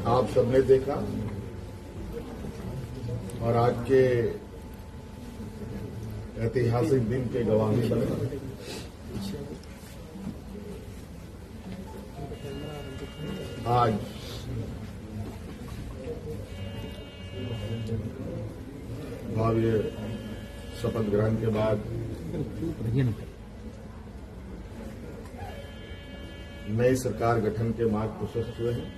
आप सबने देखा और आज के ऐतिहासिक दिन के गवाही बने। आज भव्य शपथ ग्रहण के बाद नई सरकार गठन के मार्ग प्रशस्त हुए हैं।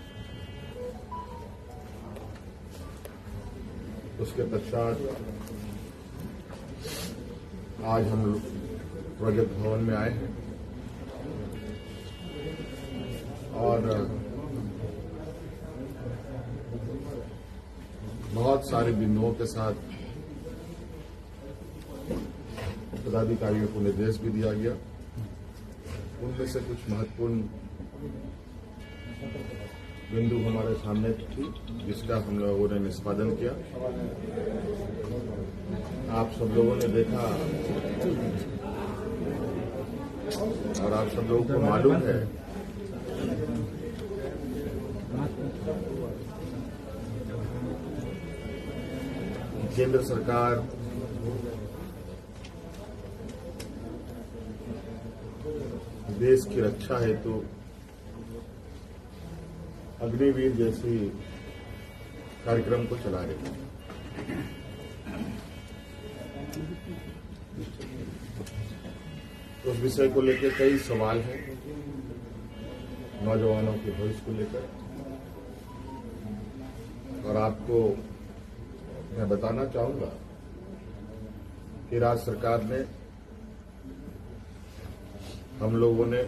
उसके पश्चात आज हम लोग प्रोजेक्ट भवन में आए हैं और बहुत सारे बिंदुओं के साथ पदाधिकारियों को निर्देश भी दिया गया। उनमें से कुछ महत्वपूर्ण बिंदु हमारे सामने थी जिसका हम लोगों ने निष्पादन किया। आप सब लोगों ने देखा और आप सब लोगों को मालूम है केंद्र सरकार देश की रक्षा हेतु अग्निवीर जैसी कार्यक्रम को चला रही है। उस विषय को लेकर कई सवाल हैं नौजवानों के भविष्य को लेकर, और आपको मैं बताना चाहूंगा कि राज्य सरकार ने, हम लोगों ने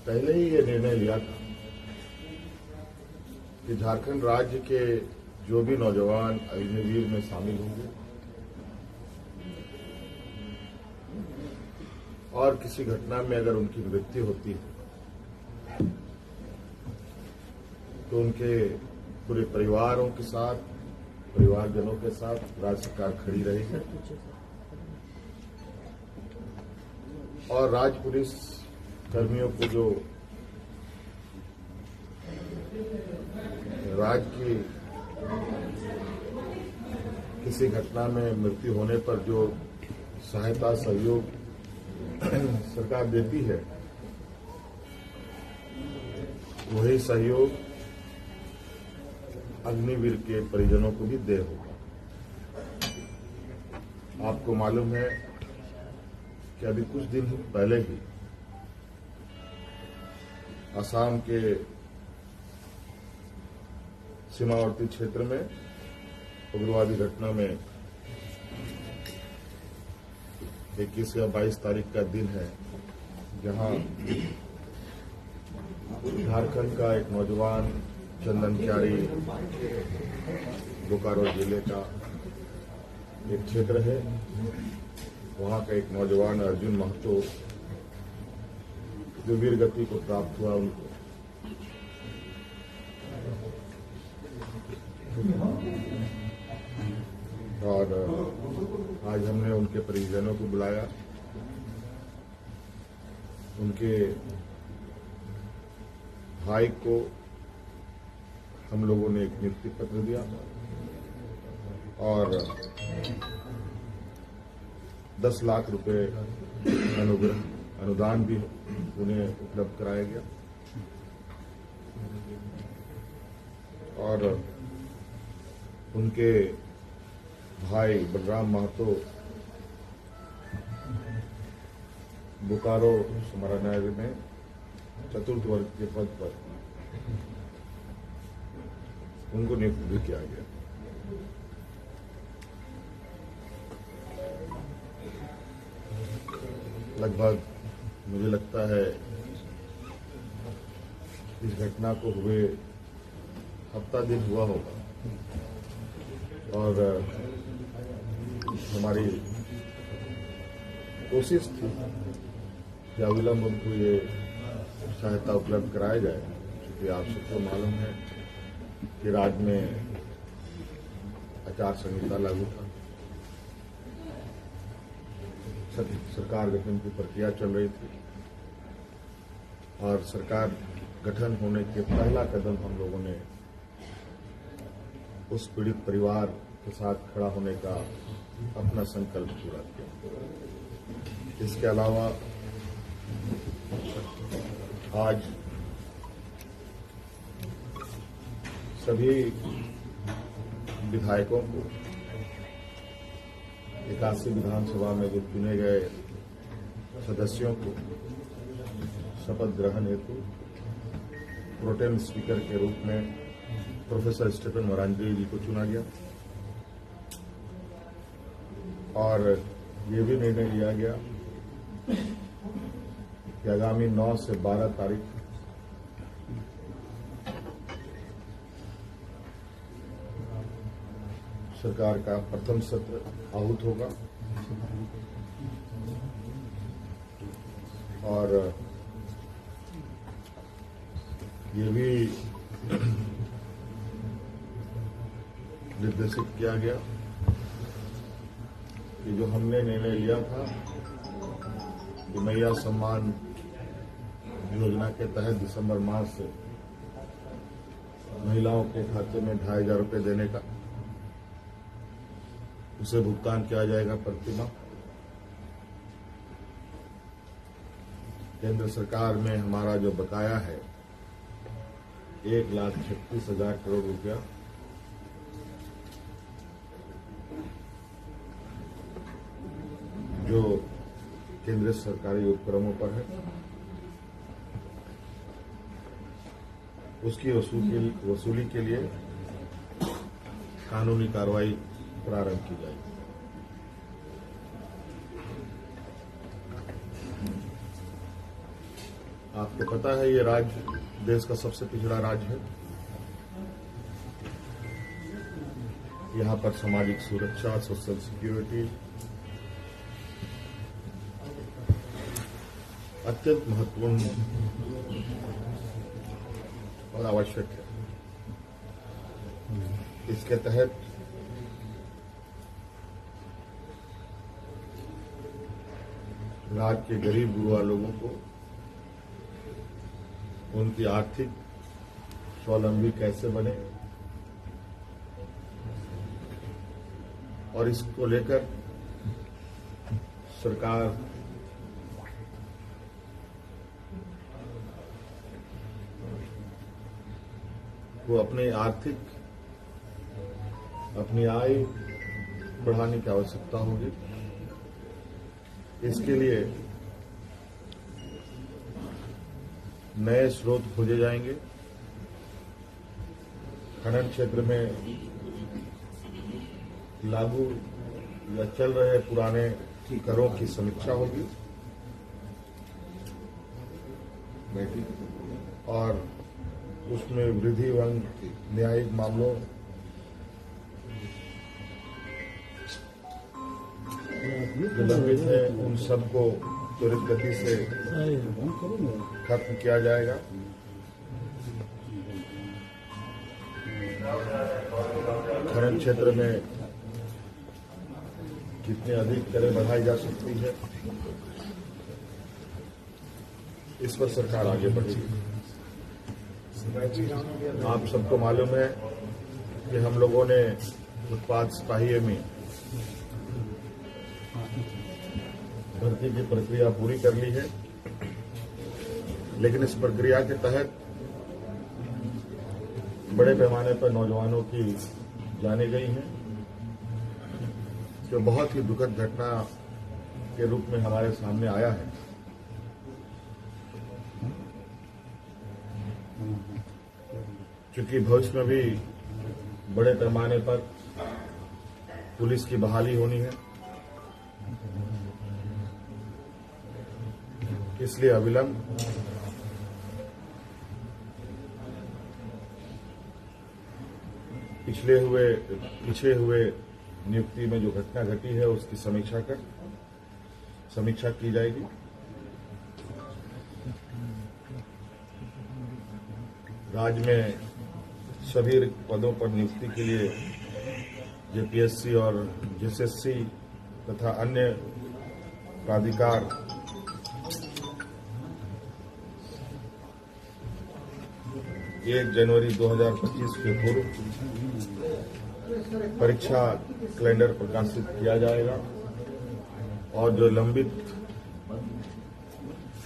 पहले ही ये निर्णय लिया था कि झारखंड राज्य के जो भी नौजवान अग्निवीर में शामिल होंगे और किसी घटना में अगर उनकी मृत्यु होती है तो उनके पूरे परिवारों के साथ, परिवारजनों के साथ राज्य सरकार खड़ी रहेगी और राज्य पुलिस कर्मियों को जो राज्य की किसी घटना में मृत्यु होने पर जो सहायता सहयोग सरकार देती है, वही सहयोग अग्निवीर के परिजनों को भी दे होगा। आपको मालूम है कि अभी कुछ दिन पहले ही असम के सीमावर्ती क्षेत्र में उग्रवादी घटना में 21 या 22 तारीख का दिन है, जहां झारखंड का एक नौजवान चंदन क्यारी, बोकारो जिले का एक क्षेत्र है, वहां का एक नौजवान अर्जुन महतो जो वीर गति को प्राप्त हुआ, उनको और आज हमने उनके परिजनों को बुलाया। उनके भाई को हम लोगों ने एक नियुक्ति पत्र दिया और 10 लाख रुपए अनुदान भी उन्हें उपलब्ध कराया गया और उनके भाई बलराम महतो बोकारो समारानगर में चतुर्थ वर्ग के पद पर उनको नियुक्त भी किया गया। लगभग मुझे लगता है इस घटना को हुए हफ्ता दिन हुआ होगा और हमारी कोशिश थी कि अविलंब उनको ये सहायता उपलब्ध कराया जाए, क्योंकि आप सबको मालूम है कि राज्य में आचार संहिता लागू था, सरकार गठन की प्रक्रिया चल रही थी और सरकार गठन होने के पहला कदम हम लोगों ने उस पीड़ित परिवार के साथ खड़ा होने का अपना संकल्प पूरा किया। इसके अलावा आज सभी विधायकों को 81 विधानसभा में जो चुने गए सदस्यों को शपथ ग्रहण हेतु प्रोटेम स्पीकर के रूप में प्रोफेसर स्टीफन मरांडी जी को चुना गया और ये भी निर्णय लिया गया कि आगामी 9 से 12 तारीख सरकार का प्रथम सत्र आहूत होगा और ये भी निर्देशित किया गया कि जो हमने निर्णय लिया था कि मैया सम्मान योजना के तहत दिसंबर माह से महिलाओं के खाते में 2,500 रुपये देने का, उसे भुगतान किया जाएगा प्रतिमाह। केंद्र सरकार में हमारा जो बकाया है 1,36,000 करोड़ रुपया, जो केंद्रीय सरकारी उपक्रमों पर है, उसकी वसूली के लिए कानूनी कार्रवाई प्रारंभ की जाएगी। आपको पता है ये राज्य देश का सबसे पिछड़ा राज्य है। यहाँ पर सामाजिक सुरक्षा, सोशल सिक्योरिटी अत्यंत महत्वपूर्ण और आवश्यक है। इसके तहत राज्य के गरीब गुरबा लोगों को उनकी आर्थिक स्वावलंबी कैसे बने और इसको लेकर सरकार को अपनी आय बढ़ाने की आवश्यकता होगी। इसके लिए नए स्रोत खोजे जाएंगे। खनन क्षेत्र में लागू या चल रहे पुराने करों की समीक्षा होगी और उसमें वृद्धि एवं न्यायिक मामलों जो लंबित है उन सबको त्वरित गति से खत्म किया जाएगा। खनन क्षेत्र में कितनी अधिक दरें बढ़ाई जा सकती है, इस पर सरकार आगे बढ़ेगी। आप सबको मालूम है कि हम लोगों ने उत्पाद सिपाही में भर्ती की प्रक्रिया पूरी कर ली है, लेकिन इस प्रक्रिया के तहत बड़े पैमाने पर नौजवानों की जाने गई हैं, जो बहुत ही दुखद घटना के रूप में हमारे सामने आया है। क्योंकि भविष्य में भी बड़े पैमाने पर पुलिस की बहाली होनी है, इसलिए अविलंब पीछे हुए नियुक्ति में जो घटना घटी है उसकी समीक्षा की जाएगी। राज्य में सभी पदों पर नियुक्ति के लिए जेपीएससी और जेएसएससी तथा अन्य प्राधिकार 1 जनवरी 2025 के पूर्व परीक्षा कैलेंडर प्रकाशित किया जाएगा और जो लंबित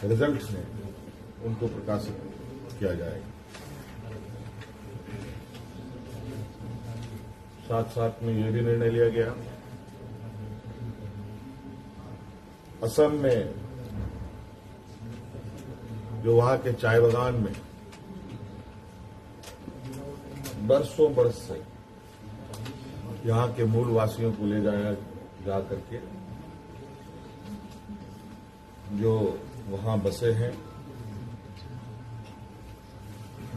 रिजल्ट्स हैं उनको प्रकाशित किया जाएगा। साथ साथ में ये भी निर्णय लिया गया, असम में जो वहां के चाय बागान में बरसों बरस से यहां के मूल वासियों को ले जाया जा करके जो वहां बसे हैं,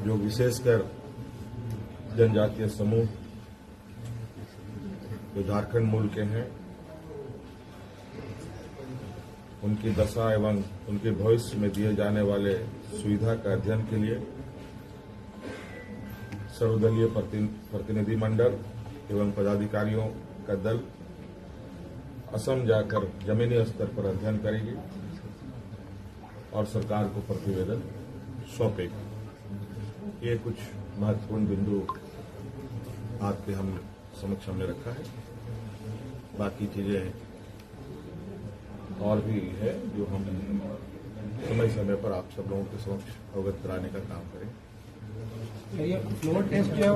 जो विशेषकर जनजातीय समूह जो झारखंड मूल के हैं, उनकी दशा एवं उनके भविष्य में दिए जाने वाले सुविधा का अध्ययन के लिए सर्वदलीय प्रतिनिधि मंडल एवं पदाधिकारियों का दल असम जाकर जमीनी स्तर पर अध्ययन करेगी और सरकार को प्रतिवेदन सौंपेगी। ये कुछ महत्वपूर्ण बिंदु आपके हम समक्ष हमने रखा है। बाकी चीजें और भी है जो हम समय समय पर आप सब लोगों के समक्ष अवगत कराने का काम करें। फ्लोर टेस्ट जो है